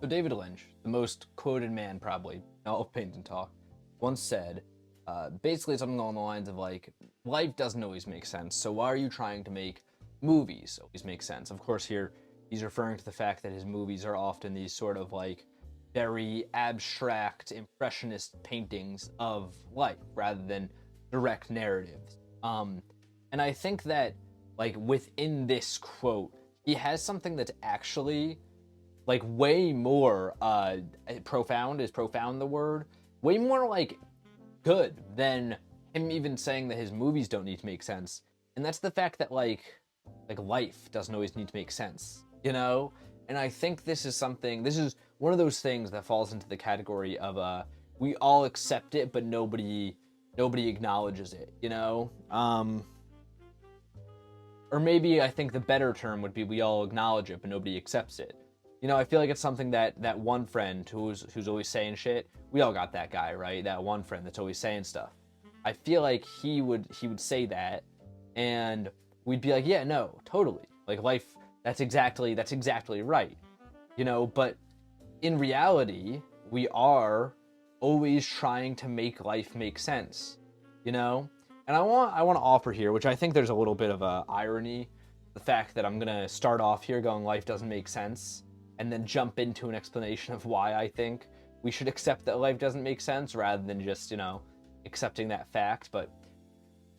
So David Lynch, the most quoted man probably in all of Paint and Talk, once said, basically something along the lines of like, life doesn't always make sense, so why are you trying to make movies always make sense? Of course, here he's referring to the fact that his movies are often these sort of like very abstract, impressionist paintings of life rather than direct narratives. And I think that like within this quote, he has something that's actually like way more profound. Is profound the word? Way more like good than him even saying that his movies don't need to make sense. And that's the fact that like life doesn't always need to make sense, you know? And I think this is one of those things that falls into the category of we all accept it but nobody acknowledges it, you know? Or maybe I think the better term would be we all acknowledge it but nobody accepts it. You know, I feel like it's something that one friend who's always saying shit. We all got that guy, right? That one friend that's always saying stuff. I feel like he would say that, and we'd be like, yeah, no, totally. Like life, that's exactly right. You know, but in reality, we are always trying to make life make sense. You know, and I want to offer here, which I think there's a little bit of a irony, the fact that I'm gonna start off here going life doesn't make sense and then jump into an explanation of why I think we should accept that life doesn't make sense rather than just, you know, accepting that fact. But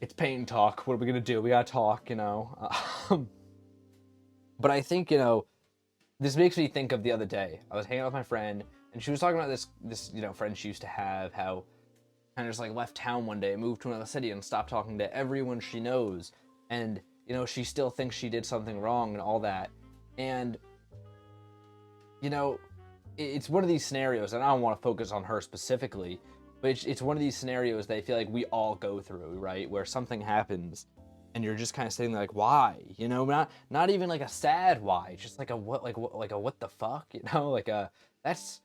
it's paint and talk. What are we going to do? We got to talk, you know. But I think, you know, this makes me think of the other day. I was hanging out with my friend, and she was talking about this you know, friend she used to have, how kind of just like left town one day, moved to another city, and stopped talking to everyone she knows. And, you know, she still thinks she did something wrong and all that. And you know, it's one of these scenarios, and I don't want to focus on her specifically, but it's one of these scenarios that I feel like we all go through, right? Where something happens, and you're just kind of sitting there like, why? You know, not even like a sad why, just like a what, like a what the fuck, you know, like a that's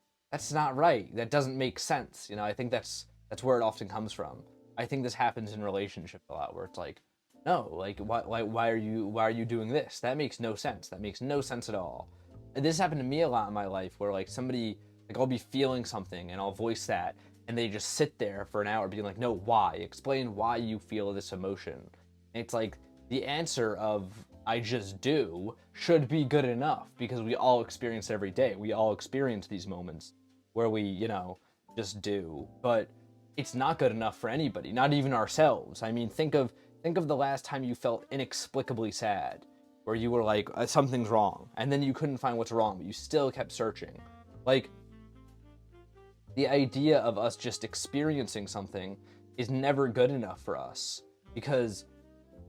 not right. That doesn't make sense. You know, I think that's where it often comes from. I think this happens in relationships a lot, where it's like, no, like why are you doing this? That makes no sense. That makes no sense at all. And this happened to me a lot in my life, where like somebody, like I'll be feeling something and I'll voice that, and they just sit there for an hour being like, no, why? Explain why you feel this emotion. And it's like the answer of I just do should be good enough, because we all experience it every day. We all experience these moments where we, you know, just do. But it's not good enough for anybody, not even ourselves. I mean, think of the last time you felt inexplicably sad, where you were like, something's wrong, and then you couldn't find what's wrong, but you still kept searching. Like, the idea of us just experiencing something is never good enough for us, because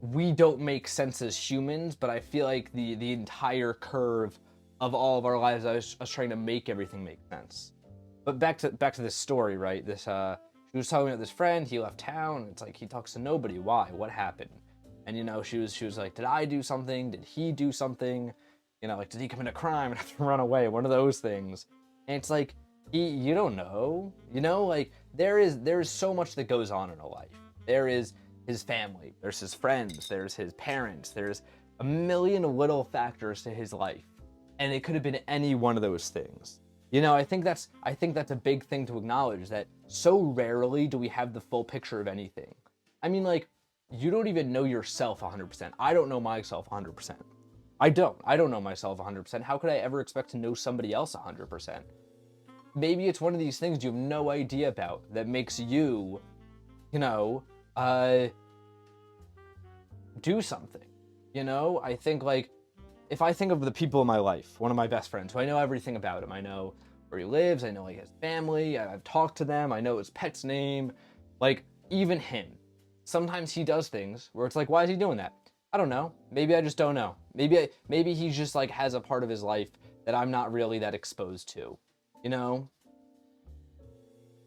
we don't make sense as humans, but I feel like the entire curve of all of our lives, I was trying to make everything make sense. But back to this story, right? This she was talking about this friend, he left town, it's like he talks to nobody. Why? What happened? And you know, she was like, did I do something? Did he do something? You know, like, did he commit a crime and have to run away? One of those things. And it's like, you don't know. You know, like there is so much that goes on in a life. There is his family, there's his friends, there's his parents, there's a million little factors to his life. And it could have been any one of those things. You know, I think that's a big thing to acknowledge, that so rarely do we have the full picture of anything. I mean, like, you don't even know yourself 100%. I don't know myself 100%. I don't know myself 100%. How could I ever expect to know somebody else 100%? Maybe it's one of these things you have no idea about that makes you, you know, do something. You know, I think like, if I think of the people in my life, one of my best friends, who I know everything about him, I know where he lives, I know like his family, I've talked to them, I know his pet's name, like even him. Sometimes he does things where it's like, why is he doing that? I don't know. Maybe I just don't know. Maybe he just like has a part of his life that I'm not really that exposed to, you know?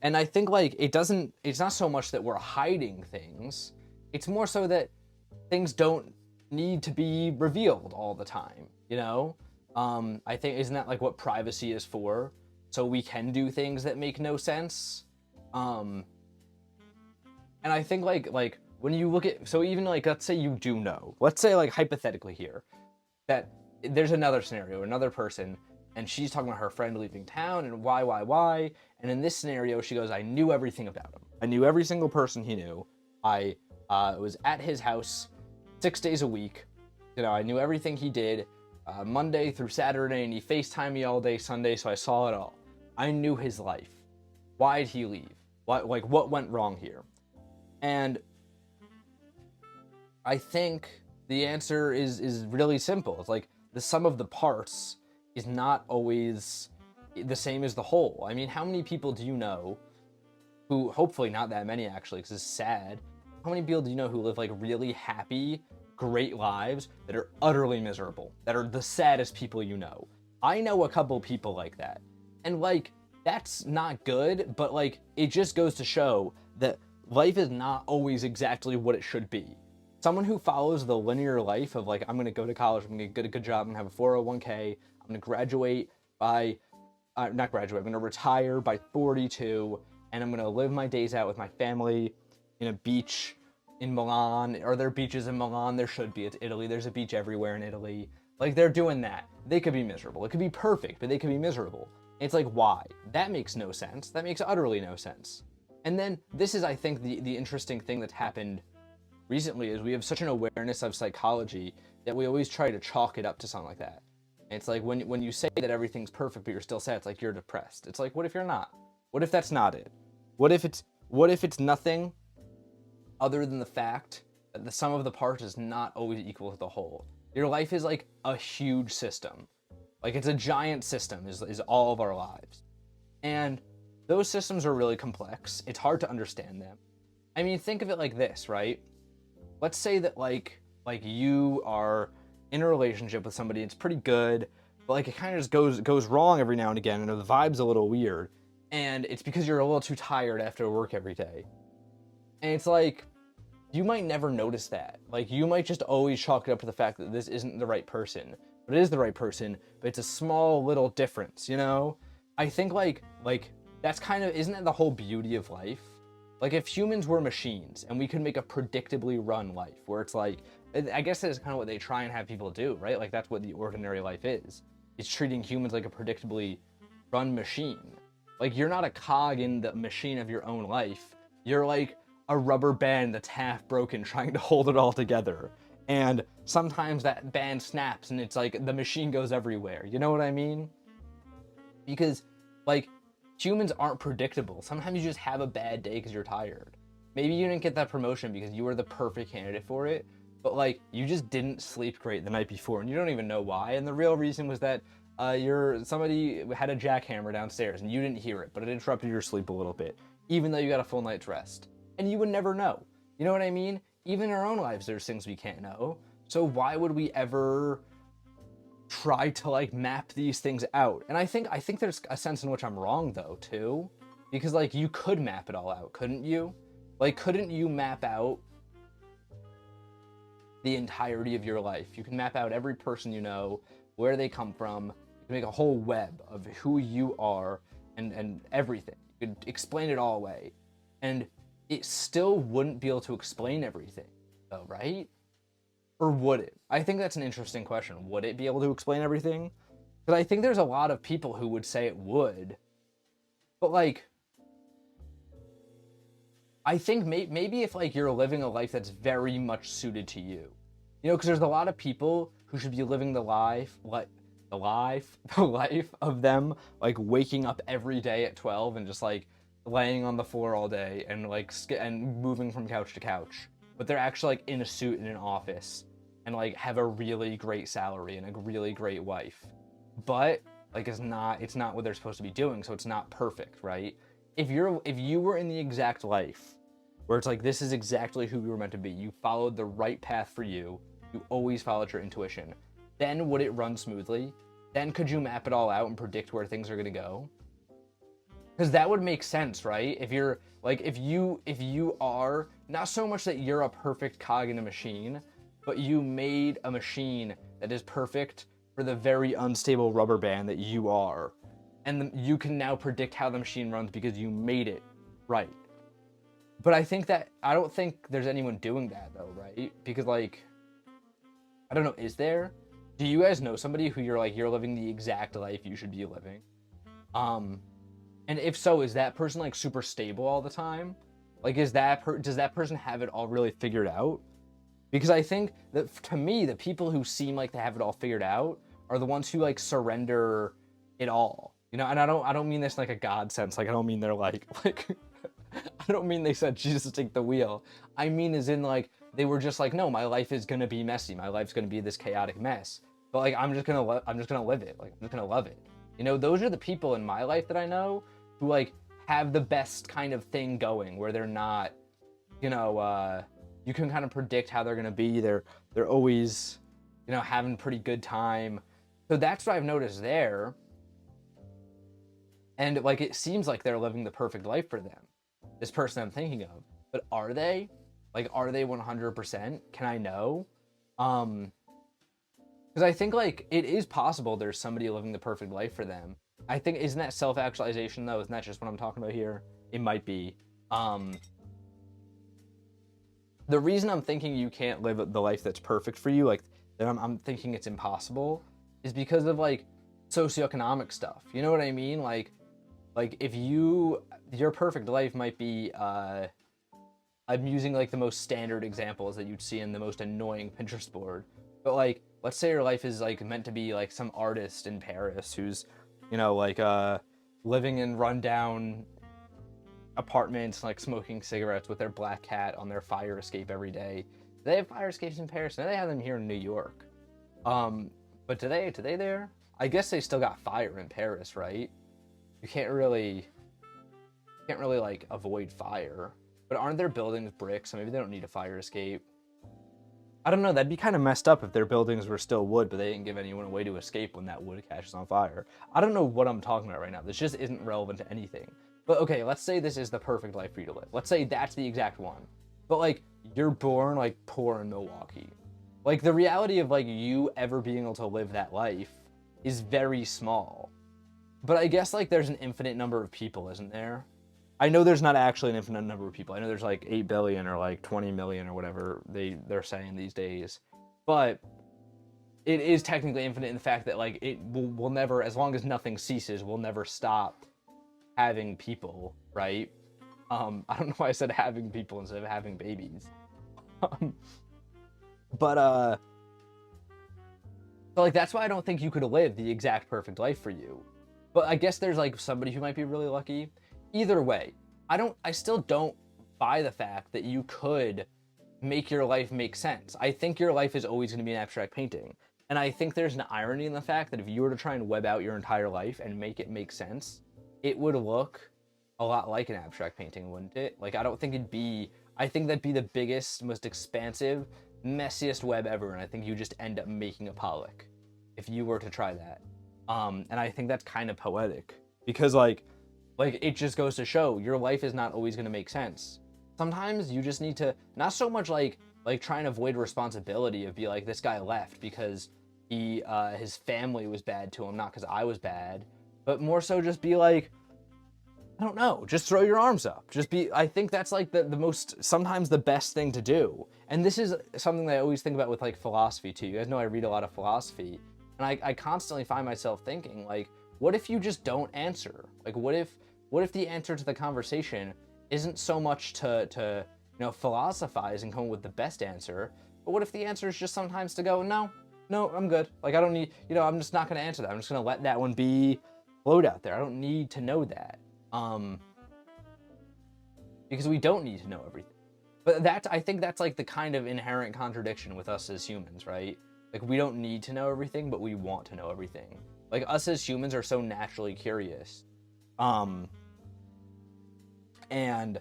And I think like it's not so much that we're hiding things. It's more so that things don't need to be revealed all the time, you know? I think, isn't that like what privacy is for? So we can do things that make no sense. And I think like when you look at, so even like, let's say you do know, let's say like hypothetically here, that there's another scenario, another person, and she's talking about her friend leaving town and why. And in this scenario, she goes, I knew everything about him. I knew every single person he knew. I was at his house 6 days a week. You know, I knew everything he did Monday through Saturday, and he FaceTimed me all day Sunday, so I saw it all. I knew his life. Why did he leave? What went wrong here? And I think the answer is really simple. It's like the sum of the parts is not always the same as the whole. I mean, how many people do you know who, hopefully not that many actually, because it's sad, how many people do you know who live like really happy, great lives that are utterly miserable, that are the saddest people you know? I know a couple people like that. And like, that's not good, but like, it just goes to show that life is not always exactly what it should be. Someone who follows the linear life of like, I'm going to go to college, I'm going to get a good job, I'm going to have a 401k, I'm going to graduate by, not graduate, I'm going to retire by 42, and I'm going to live my days out with my family in a beach in Milan. Are there beaches in Milan? There should be. It's Italy. There's a beach everywhere in Italy. Like, they're doing that. They could be miserable. It could be perfect, but they could be miserable. It's like, why? That makes no sense. That makes utterly no sense. And then this is, I think, the interesting thing that's happened recently is we have such an awareness of psychology that we always try to chalk it up to something like that. And it's like when you say that everything's perfect but you're still sad, it's like you're depressed. It's like, what if you're not? What if that's not it? What if it's nothing other than the fact that the sum of the parts is not always equal to the whole? Your life is like a huge system. Like, it's a giant system is all of our lives. And those systems are really complex. It's hard to understand them. I mean, think of it like this, right? Let's say that like you are in a relationship with somebody, it's pretty good, but like it kind of just goes wrong every now and again, and the vibe's a little weird, and it's because you're a little too tired after work every day. And it's like, you might never notice that. Like, you might just always chalk it up to the fact that this isn't the right person. But it is the right person, but it's a small little difference, you know? I think like that's kind of, isn't that the whole beauty of life? Like, if humans were machines and we could make a predictably run life where it's like, I guess that's kind of what they try and have people do, right? Like, that's what the ordinary life is. It's treating humans like a predictably run machine. Like, you're not a cog in the machine of your own life. You're like a rubber band that's half broken trying to hold it all together. And sometimes that band snaps and it's like the machine goes everywhere. You know what I mean? Because like, humans aren't predictable. Sometimes you just have a bad day because you're tired. Maybe you didn't get that promotion because you were the perfect candidate for it, but like, you just didn't sleep great the night before and you don't even know why. And the real reason was that somebody had a jackhammer downstairs and you didn't hear it, but it interrupted your sleep a little bit, even though you got a full night's rest. And you would never know. You know what I mean? Even in our own lives, there's things we can't know. So why would we ever try to like map these things out? And I think there's a sense in which I'm wrong though too, because like, you could map it all out, couldn't you? Like, couldn't you map out the entirety of your life? You can map out every person you know, where they come from. You can make a whole web of who you are and everything. You could explain it all away, and it still wouldn't be able to explain everything though, right? Or would it? I think that's an interesting question. Would it be able to explain everything? But I think there's a lot of people who would say it would. But like, I think maybe if like you're living a life that's very much suited to you, you know, because there's a lot of people who should be living the life of them like waking up every day at 12 and just like laying on the floor all day and like and moving from couch to couch, but they're actually like in a suit in an office and like have a really great salary and a really great wife, but like it's not what they're supposed to be doing, so it's not perfect, right? If you were in the exact life where it's like, this is exactly who you were meant to be, you followed the right path for you, you always followed your intuition, then would it run smoothly? Then could you map it all out and predict where things are going to go? Because that would make sense, right? If you're like, if you are not so much that you're a perfect cog in a machine, but you made a machine that is perfect for the very unstable rubber band that you are, and you can now predict how the machine runs because you made it right. But I don't think there's anyone doing that though, right? Because like, I don't know, is there? Do you guys know somebody who you're like, you're living the exact life you should be living? And if so, is that person like super stable all the time? Like, does that person have it all really figured out? Because I think that to me, the people who seem like they have it all figured out are the ones who like surrender it all. You know, and I don't mean this in like a God sense. Like, I don't mean they're like I don't mean they said Jesus take the wheel. I mean as in like they were just like, no, my life is gonna be messy. My life's gonna be this chaotic mess. But like I'm just gonna live it. Like I'm just gonna love it. You know, those are the people in my life that I know who like have the best kind of thing going, where they're not, you know, you can kind of predict how they're gonna be. They're always, you know, having a pretty good time. So that's what I've noticed there. And like it seems like they're living the perfect life for them, this person I'm thinking of. But are they? Like, are they 100%? Can I know? Because I think like it is possible there's somebody living the perfect life for them. I think, isn't that self-actualization though? Isn't that just what I'm talking about here? It might be. The reason I'm thinking you can't live the life that's perfect for you, like that I'm thinking it's impossible, is because of like socioeconomic stuff. You know what I mean? Like if your perfect life might be, I'm using like the most standard examples that you'd see in the most annoying Pinterest board. But like, let's say your life is like meant to be like some artist in Paris who's, you know, like living in rundown apartments, like smoking cigarettes with their black cat on their fire escape every day. They have fire escapes in Paris. Now they have them here in New York. But do they there? I guess they still got fire in Paris, right? You can't really like avoid fire. But aren't their buildings bricks? So maybe they don't need a fire escape. I don't know. That'd be kind of messed up if their buildings were still wood, but they didn't give anyone a way to escape when that wood catches on fire. I don't know what I'm talking about right now. This just isn't relevant to anything. But okay, let's say this is the perfect life for you to live. Let's say that's the exact one. But like, you're born like poor in Milwaukee. Like the reality of like you ever being able to live that life is very small. But I guess like there's an infinite number of people, isn't there? I know there's not actually an infinite number of people. I know there's like 8 billion or like 20 million or whatever they're saying these days. But it is technically infinite in the fact that like it will never, as long as nothing ceases, we'll never stop having people, right? I don't know why I said having people instead of having babies. So like that's why I don't think you could live the exact perfect life for you. But I guess there's like somebody who might be really lucky. Either way, I still don't buy the fact that you could make your life make sense. I think your life is always going to be an abstract painting. And I think there's an irony in the fact that if you were to try and web out your entire life and make it make sense, it would look a lot like an abstract painting, wouldn't it? Like, I think that'd be the biggest, most expansive, messiest web ever. And I think you just end up making a Pollock if you were to try that. And I think that's kind of poetic because like it just goes to show your life is not always going to make sense. Sometimes you just need to, not so much like try and avoid responsibility of be like, this guy left because his family was bad to him, not because I was bad, but more so just be like, I don't know, just throw your arms up. I think that's like the most, sometimes the best thing to do. And this is something that I always think about with like philosophy too. You guys know I read a lot of philosophy, and I constantly find myself thinking like, what if you just don't answer? Like, what if the answer to the conversation isn't so much to you know, philosophize and come up with the best answer, but what if the answer is just sometimes to go, no, I'm good. Like, I don't need, you know, I'm just not going to answer that. I'm just going to let that one be float out there. I don't need to know that. Because we don't need to know everything. But I think that's like the kind of inherent contradiction with us as humans, right? Like, we don't need to know everything, but we want to know everything. Like, us as humans are so naturally curious. And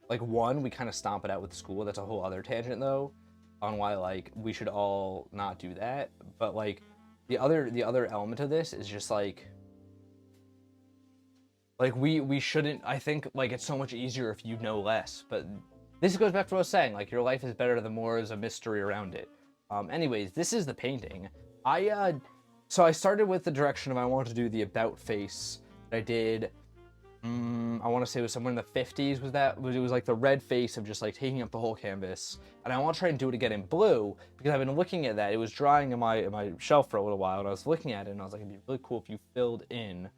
like, one, we kind of stomp it out with school. That's a whole other tangent though, on why like we should all not do that. But like the other element of this is just like we shouldn't, I think like it's so much easier if you know less. But this goes back to what I was saying, like your life is better the more there's a mystery around it. Anyways, this is the painting. So I started with the direction of I wanted to do the about face that I did I want to say it was somewhere in the 50s. It was like the red face of just like taking up the whole canvas. And I want to try and do it again in blue because I've been looking at that. It was drying in my shelf for a little while, and I was looking at it, and I was like, it'd be really cool if you filled in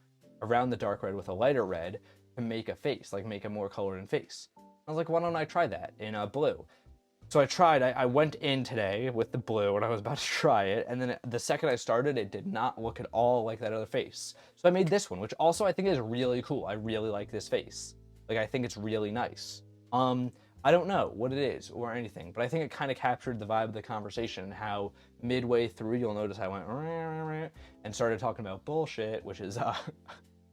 around the dark red with a lighter red to make a face, like make a more colored in face. I was like, why don't I try that in blue? So I tried. I went in today with the blue, and I was about to try it, and then the second I started, it did not look at all like that other face. So I made this one, which also I think is really cool. I really like this face. Like, I think it's really nice. I don't know what it is or anything, but I think it kind of captured the vibe of the conversation, and how midway through you'll notice I went and started talking about bullshit, which is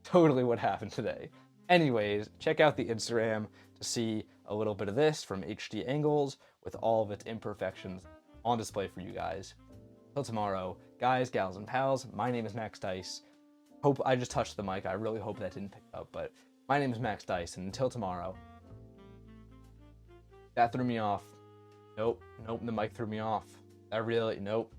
totally what happened today. Anyways, check out the Instagram to see a little bit of this from HD angles with all of its imperfections on display for you guys. Till tomorrow, guys, gals, and pals, my name is Max Dice. Hope I just touched the mic. I really hope that didn't pick up, but my name is Max Dice, and until tomorrow. That threw me off. Nope, the mic threw me off. Nope.